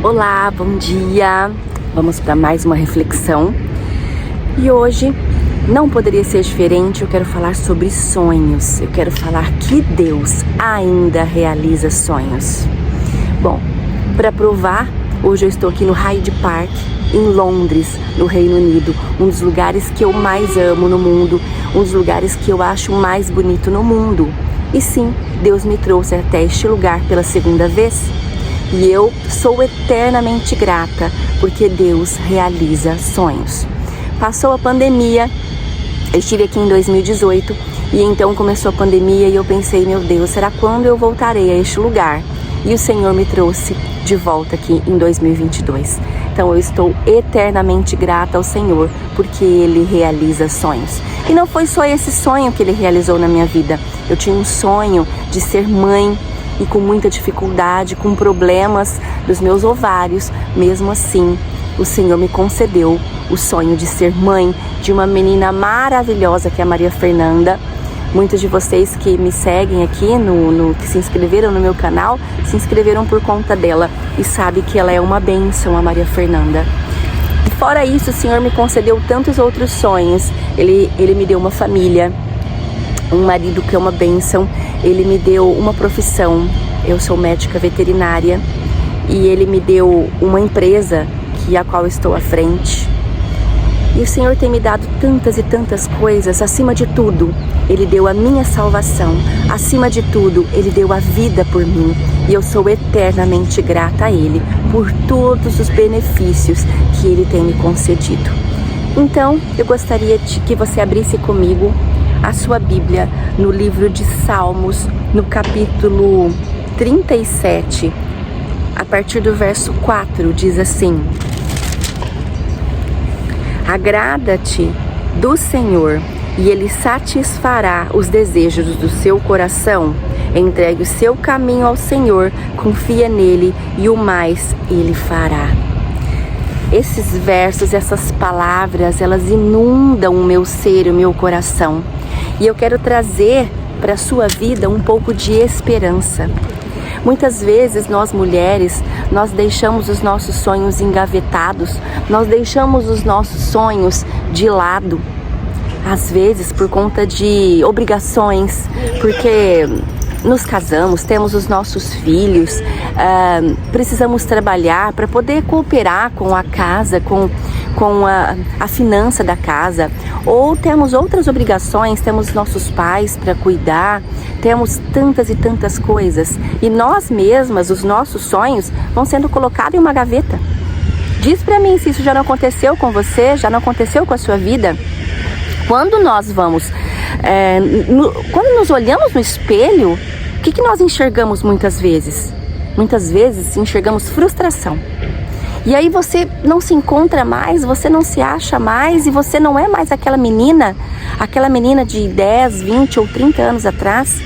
Olá, bom dia! Vamos para mais uma reflexão. E hoje não poderia ser diferente, eu quero falar sobre sonhos. Eu quero falar que Deus ainda realiza sonhos. Bom, para provar, hoje eu estou aqui no Hyde Park, em Londres, no Reino Unido. Um dos lugares que eu mais amo no mundo, um dos lugares que eu acho mais bonito no mundo. E sim, Deus me trouxe até este lugar pela segunda vez. E eu sou eternamente grata, porque Deus realiza sonhos. Passou a pandemia, eu estive aqui em 2018, e então começou a pandemia e eu pensei, meu Deus, será quando eu voltarei a este lugar? E o Senhor me trouxe de volta aqui em 2022. Então eu estou eternamente grata ao Senhor, porque Ele realiza sonhos. E não foi só esse sonho que Ele realizou na minha vida. Eu tinha um sonho de ser mãe, e com muita dificuldade, com problemas dos meus ovários. Mesmo assim, o Senhor me concedeu o sonho de ser mãe de uma menina maravilhosa, que é a Maria Fernanda. Muitos de vocês que me seguem aqui, que se inscreveram no meu canal, se inscreveram por conta dela e sabe que ela é uma bênção, a Maria Fernanda. E fora isso, o Senhor me concedeu tantos outros sonhos. Ele me deu uma família, um marido que é uma bênção. Ele me deu uma profissão, eu sou médica veterinária, e Ele me deu uma empresa a qual estou à frente. E o Senhor tem me dado tantas e tantas coisas. Acima de tudo, Ele deu a minha salvação. Acima de tudo, Ele deu a vida por mim. E eu sou eternamente grata a Ele por todos os benefícios que Ele tem me concedido. Então, eu gostaria que você abrisse comigo a sua Bíblia no livro de Salmos, no capítulo 37, a partir do verso 4, diz assim: Agrada-te do Senhor, e Ele satisfará os desejos do seu coração. Entregue o seu caminho ao Senhor, confia nele, e o mais Ele fará. Esses versos, essas palavras, elas inundam o meu ser, o meu coração. E eu quero trazer para a sua vida um pouco de esperança. Muitas vezes nós mulheres, nós deixamos os nossos sonhos engavetados, nós deixamos os nossos sonhos de lado. Às vezes por conta de obrigações, porque nos casamos, temos os nossos filhos, precisamos trabalhar para poder cooperar com a casa, com a finança da casa, ou temos outras obrigações, temos nossos pais para cuidar, temos tantas e tantas coisas, e nós mesmas, os nossos sonhos vão sendo colocados em uma gaveta. Diz para mim se isso já não aconteceu com você, já não aconteceu com a sua vida. Quando nós vamos, quando nos olhamos no espelho, o que nós enxergamos muitas vezes? Muitas vezes enxergamos frustração. E aí você não se encontra mais, você não se acha mais, e você não é mais aquela menina de 10, 20 ou 30 anos atrás.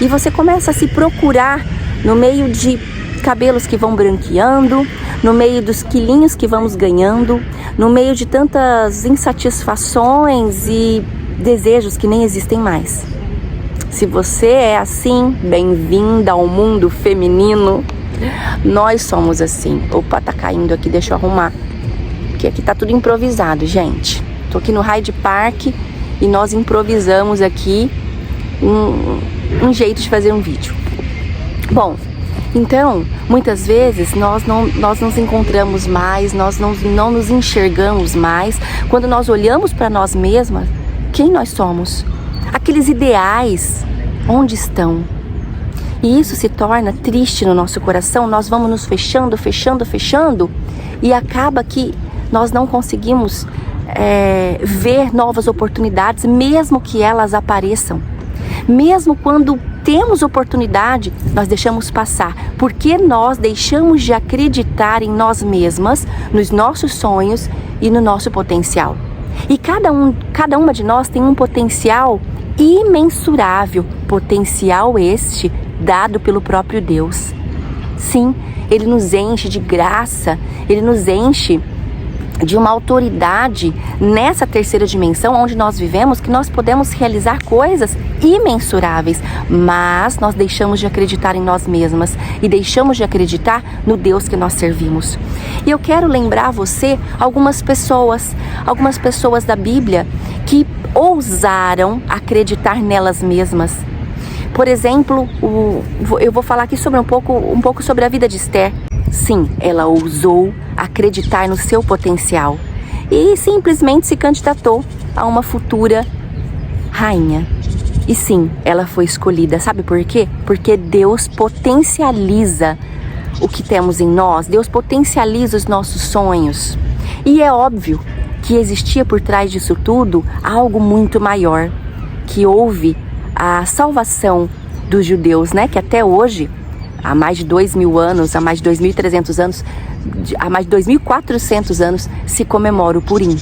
E você começa a se procurar no meio de cabelos que vão branqueando, no meio dos quilinhos que vamos ganhando, no meio de tantas insatisfações e desejos que nem existem mais. Se você é assim, bem-vinda ao mundo feminino. Nós somos assim. Opa, tá caindo aqui, deixa eu arrumar, porque aqui tá tudo improvisado, gente. Tô aqui no Hyde Park e nós improvisamos aqui um jeito de fazer um vídeo. Bom, então, muitas vezes nós nos encontramos mais, nós não nos enxergamos mais. Quando nós olhamos para nós mesmas, quem nós somos? Aqueles ideais, onde estão? E isso se torna triste no nosso coração. Nós vamos nos fechando, e acaba que nós não conseguimos ver novas oportunidades, mesmo que elas apareçam. Mesmo quando temos oportunidade, nós deixamos passar, porque nós deixamos de acreditar em nós mesmas, nos nossos sonhos e no nosso potencial. E cada uma de nós tem um potencial imensurável, potencial este dado pelo próprio Deus. Sim, Ele nos enche de graça, Ele nos enche de uma autoridade nessa terceira dimensão onde nós vivemos, que nós podemos realizar coisas imensuráveis, mas nós deixamos de acreditar em nós mesmas e deixamos de acreditar no Deus que nós servimos. E eu quero lembrar você algumas pessoas da Bíblia que ousaram acreditar nelas mesmas. Por exemplo, eu vou falar aqui sobre um pouco sobre a vida de Esther. Sim, ela ousou acreditar no seu potencial e simplesmente se candidatou a uma futura rainha. E sim, ela foi escolhida. Sabe por quê? Porque Deus potencializa o que temos em nós. Deus potencializa os nossos sonhos. E é óbvio que existia por trás disso tudo algo muito maior, que houve a salvação dos judeus, né? Que até hoje, há mais de 2.000 anos, há mais de 2.300 anos, há mais de 2.400 anos, se comemora o Purim.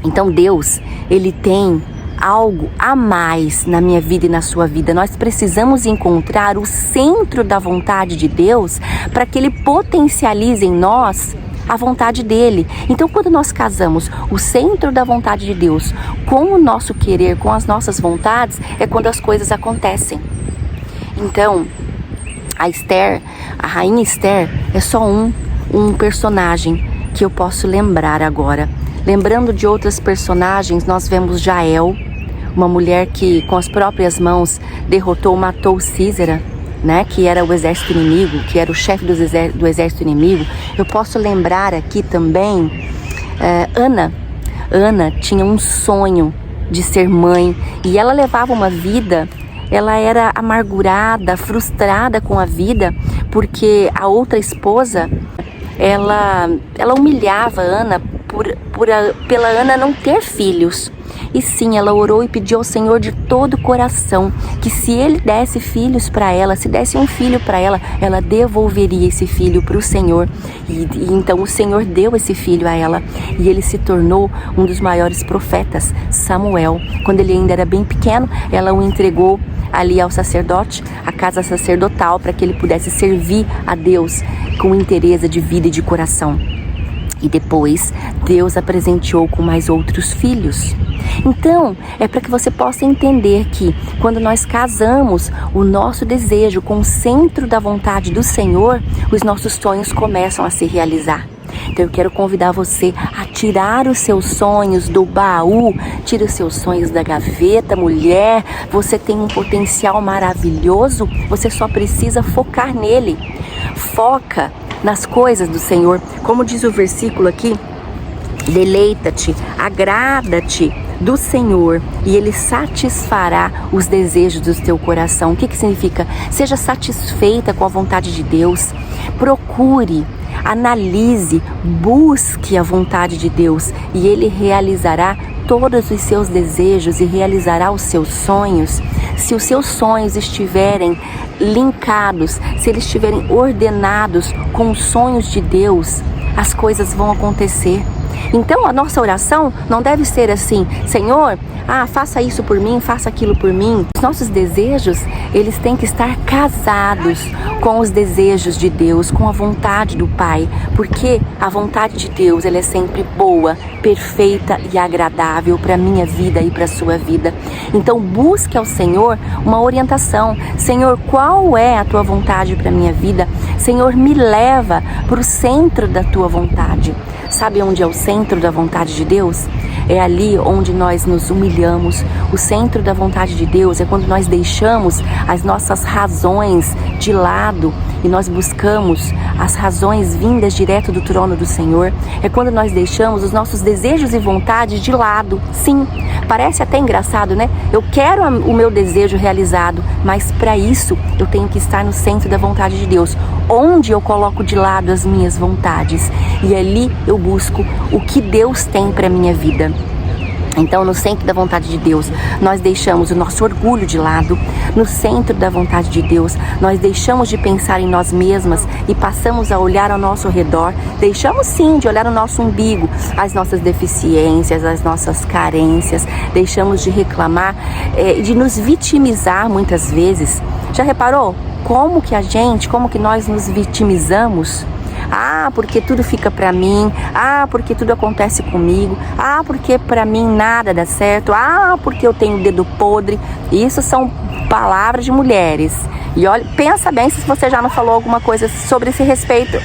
Então Deus, Ele tem algo a mais na minha vida e na sua vida. Nós precisamos encontrar o centro da vontade de Deus para que Ele potencialize em nós a vontade dele. Então, quando nós casamos o centro da vontade de Deus com o nosso querer, com as nossas vontades, é quando as coisas acontecem. Então, a rainha Esther é só um personagem que eu posso lembrar agora. Lembrando de outras personagens, nós vemos Jael, uma mulher que com as próprias mãos matou Sísera, né, que era o exército inimigo, que era o chefe do exército inimigo. Eu posso lembrar aqui também Ana. Ana tinha um sonho de ser mãe e ela levava uma vida, ela era amargurada, frustrada com a vida, porque a outra esposa, ela humilhava Ana pela Ana não ter filhos. E sim, ela orou e pediu ao Senhor de todo o coração que se Ele desse filhos para ela, se desse um filho para ela, ela devolveria esse filho para o Senhor. E então o Senhor deu esse filho a ela e ele se tornou um dos maiores profetas, Samuel. Quando ele ainda era bem pequeno, ela o entregou ali ao sacerdote, à casa sacerdotal, para que ele pudesse servir a Deus com interesse de vida e de coração. E depois, Deus a presenteou com mais outros filhos. Então, é para que você possa entender que quando nós casamos o nosso desejo com o centro da vontade do Senhor, os nossos sonhos começam a se realizar. Então eu quero convidar você a tirar os seus sonhos do baú, tira os seus sonhos da gaveta. Mulher, você tem um potencial maravilhoso, você só precisa focar nele. Foca nas coisas do Senhor, como diz o versículo aqui: deleita-te, agrada-te do Senhor e Ele satisfará os desejos do teu coração. O que significa? Seja satisfeita com a vontade de Deus, procure, analise, busque a vontade de Deus e Ele realizará todos os seus desejos e realizará os seus sonhos. Se os seus sonhos estiverem linkados, se eles estiverem ordenados com os sonhos de Deus, as coisas vão acontecer. Então a nossa oração não deve ser assim: Senhor, faça isso por mim, faça aquilo por mim. Os nossos desejos, eles têm que estar casados com os desejos de Deus, com a vontade do Pai, porque a vontade de Deus, ela é sempre boa, perfeita e agradável para a minha vida e para a sua vida. Então busque ao Senhor uma orientação. Senhor, qual é a tua vontade para a minha vida? Senhor, me leva para o centro da tua vontade. Sabe onde é o centro da vontade de Deus? É ali onde nós nos humilhamos. O centro da vontade de Deus é quando nós deixamos as nossas razões de lado e nós buscamos as razões vindas direto do trono do Senhor. É quando nós deixamos os nossos desejos e vontades de lado. Sim, parece até engraçado, né? Eu quero o meu desejo realizado, mas para isso eu tenho que estar no centro da vontade de Deus, onde eu coloco de lado as minhas vontades e ali eu busco o que Deus tem para minha vida. Então, no centro da vontade de Deus, nós deixamos o nosso orgulho de lado. No centro da vontade de Deus, nós deixamos de pensar em nós mesmas e passamos a olhar ao nosso redor. Deixamos sim de olhar o nosso umbigo, as nossas deficiências, as nossas carências. Deixamos de reclamar, de nos vitimizar muitas vezes. Já reparou como que nós nos vitimizamos? Ah, porque tudo fica pra mim. Ah, porque tudo acontece comigo. Ah, porque pra mim nada dá certo. Ah, porque eu tenho o dedo podre. Isso são palavras de mulheres. E olha, pensa bem se você já não falou alguma coisa sobre esse respeito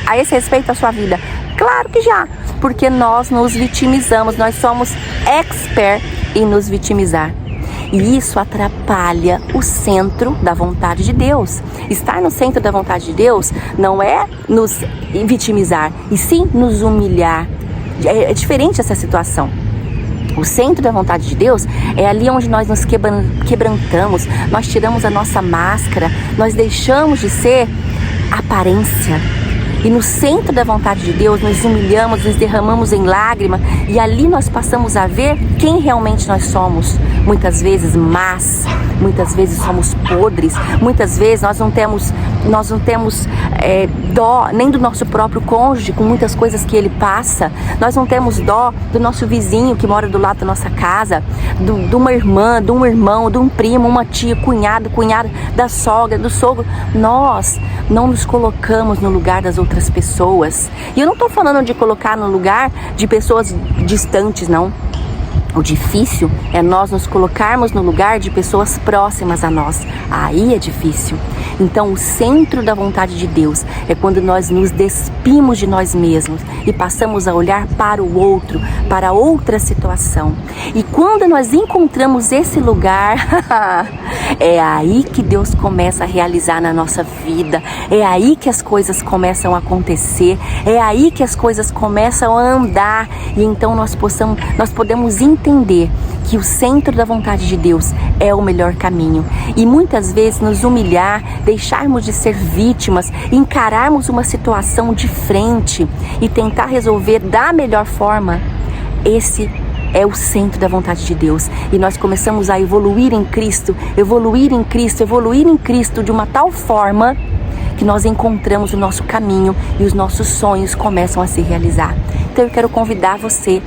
à sua vida. Claro que já, porque nós nos vitimizamos, nós somos expert em nos vitimizar. E isso atrapalha o centro da vontade de Deus. Estar no centro da vontade de Deus não é nos vitimizar, e sim nos humilhar. É diferente essa situação. O centro da vontade de Deus é ali onde nós nos quebrantamos, nós tiramos a nossa máscara, nós deixamos de ser aparência. E no centro da vontade de Deus, nos humilhamos, nos derramamos em lágrima, e ali nós passamos a ver quem realmente nós somos. Muitas vezes más, muitas vezes somos podres, muitas vezes nós não temos dó nem do nosso próprio cônjuge, com muitas coisas que ele passa. Nós não temos dó do nosso vizinho que mora do lado da nossa casa, de uma irmã, de um irmão, de um primo, uma tia, cunhada, da sogra, do sogro. Nós não nos colocamos no lugar das outras pessoas. E eu não estou falando de colocar no lugar de pessoas distantes, não. O difícil é nós nos colocarmos no lugar de pessoas próximas a nós. Aí é difícil. Então, o centro da vontade de Deus é quando nós nos despimos de nós mesmos e passamos a olhar para o outro, para outra situação. E quando nós encontramos esse lugar, é aí que Deus começa a realizar na nossa vida. É aí que as coisas começam a acontecer. É aí que as coisas começam a andar. E então nós podemos entender que o centro da vontade de Deus é o melhor caminho. E muitas vezes nos humilhar, deixarmos de ser vítimas, encararmos uma situação de frente e tentar resolver da melhor forma, esse é o centro da vontade de Deus. E nós começamos a evoluir em Cristo de uma tal forma que nós encontramos o nosso caminho e os nossos sonhos começam a se realizar. Então eu quero convidar você,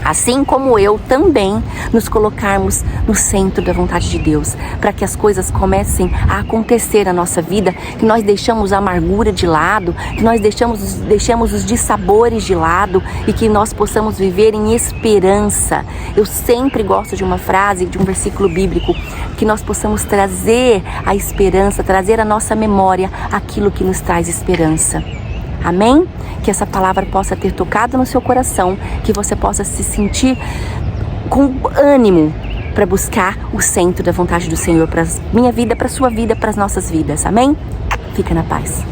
assim como eu também, nos colocarmos no centro da vontade de Deus, para que as coisas comecem a acontecer na nossa vida, que nós deixamos a amargura de lado, que nós deixamos os dissabores de lado e que nós possamos viver em esperança. Eu sempre gosto de uma frase, de um versículo bíblico, que nós possamos trazer a esperança, trazer à nossa memória aquilo que nos traz esperança. Amém? Que essa palavra possa ter tocado no seu coração, que você possa se sentir com ânimo para buscar o centro da vontade do Senhor para minha vida, para sua vida, para as nossas vidas. Amém? Fica na paz.